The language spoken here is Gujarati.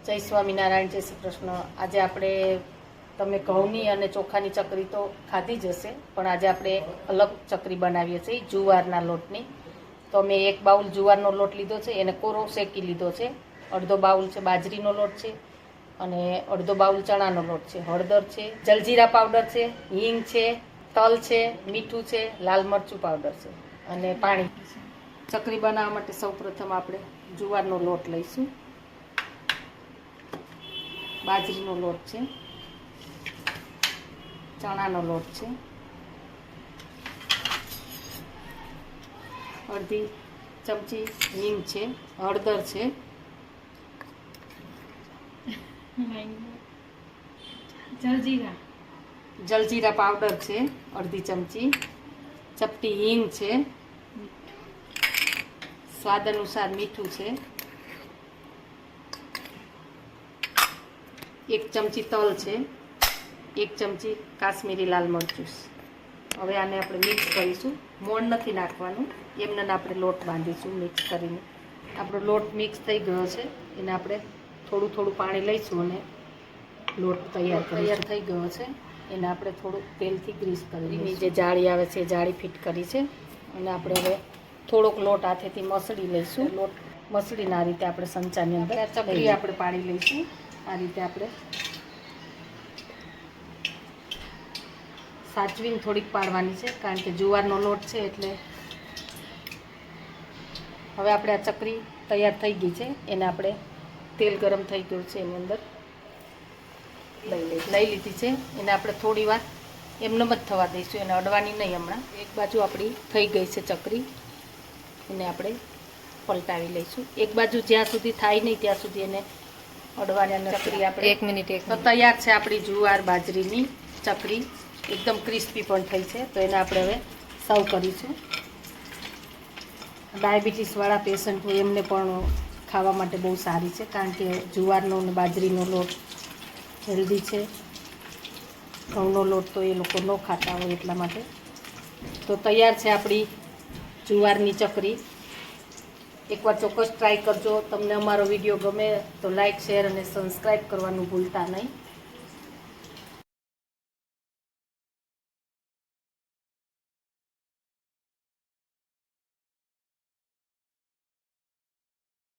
જય સ્વામિનારાયણ, જય શ્રી કૃષ્ણ। આજે આપણે તમે ઘઉંની અને ચોખાની ચકરી તો ખાધી જ હશે, પણ આજે આપણે અલગ ચકરી બનાવીએ છીએ જુવારના લોટની। તો મેં એક બાઉલ જુવારનો લોટ લીધો છે, એને કોરો શેકી લીધો છે। અડધો બાઉલ છે બાજરીનો લોટ છે અને અડધો બાઉલ ચણાનો લોટ છે। હળદર છે, જલજીરા પાવડર છે, હિંગ છે, તલ છે, મીઠું છે, લાલ મરચું પાવડર છે અને પાણી। ચકરી બનાવવા માટે સૌપ્રથમ આપણે જુવારનો લોટ લઈશું, બાજરીનો લોટ છે, ચણાનો લોટ છે, અડધી ચમચી હિંગ છે, હળદર છે, જલજીરા પાવડર છે અડધી ચમચી, ચપટી હિંગ છે, સ્વાદ અનુસાર મીઠું છે, 1 ચમચી તલ છે, 1 ચમચી કાશ્મીરી લાલ મરચું। હવે આને આપણે મિક્સ કરીશું, મોણ નથી નાખવાનું, એમને આપણે લોટ બાંધીશું મિક્સ કરીને। આપણો લોટ મિક્સ થઈ ગયો છે, એને આપણે થોડું થોડું પાણી લઈશું અને લોટ તૈયાર થઈ ગયો છે, એને આપણે થોડું તેલથી ગ્રીસ કરી જે જાળી આવે છે એ જાળી ફિટ કરી છે અને આપણે હવે થોડોક લોટ હાથેથી મસળી લઈશું। લોટ મસળીને આ રીતે આપણે સંચાની અંદર ચકરી આપણે પાડી લઈશું। આ રીતે આપણે સાચવીને થોડીક પાડવાની છે, કારણ કે જુવારનો લોટ છે એટલે। હવે આપણે આ ચકરી તૈયાર થઈ ગઈ છે, એને આપણે તેલ ગરમ થઈ ગયું છે એની અંદર લઈ લીધી છે। એને આપણે થોડી વાર એમનેમ જ થવા દઈશું, એને અડવાની નહીં હમણાં। એક બાજુ આપણી થઈ ગઈ છે ચકરી, એને આપણે પલટાવી લઈશું। એક બાજુ જ્યાં સુધી થાય નહીં ત્યાં સુધી એને અડવાની અને ચકરી આપણે 1 મિનિટ તો તૈયાર છે આપણી જુવાર બાજરીની ચકરી, એકદમ ક્રિસ્પી પણ થઈ છે। તો એને આપણે હવે સર્વ કરીશું। ડાયાબિટીસવાળા પેશન્ટ હોય એમને પણ ખાવા માટે બહુ સારી છે, કારણ કે જુવારનો અને બાજરીનો લોટ હેલ્ધી છે, ઘઉંનો લોટ તો એ લોકો ન ખાતા હોય એટલા માટે। તો તૈયાર છે આપણી જુવારની ચકરી, એકવાર ચોક્કસ ટ્રાય કરજો। તમને અમારો વિડીયો ગમે તો લાઇક, શેર અને સબસ્ક્રાઈબ કરવાનું ભૂલતા નહીં।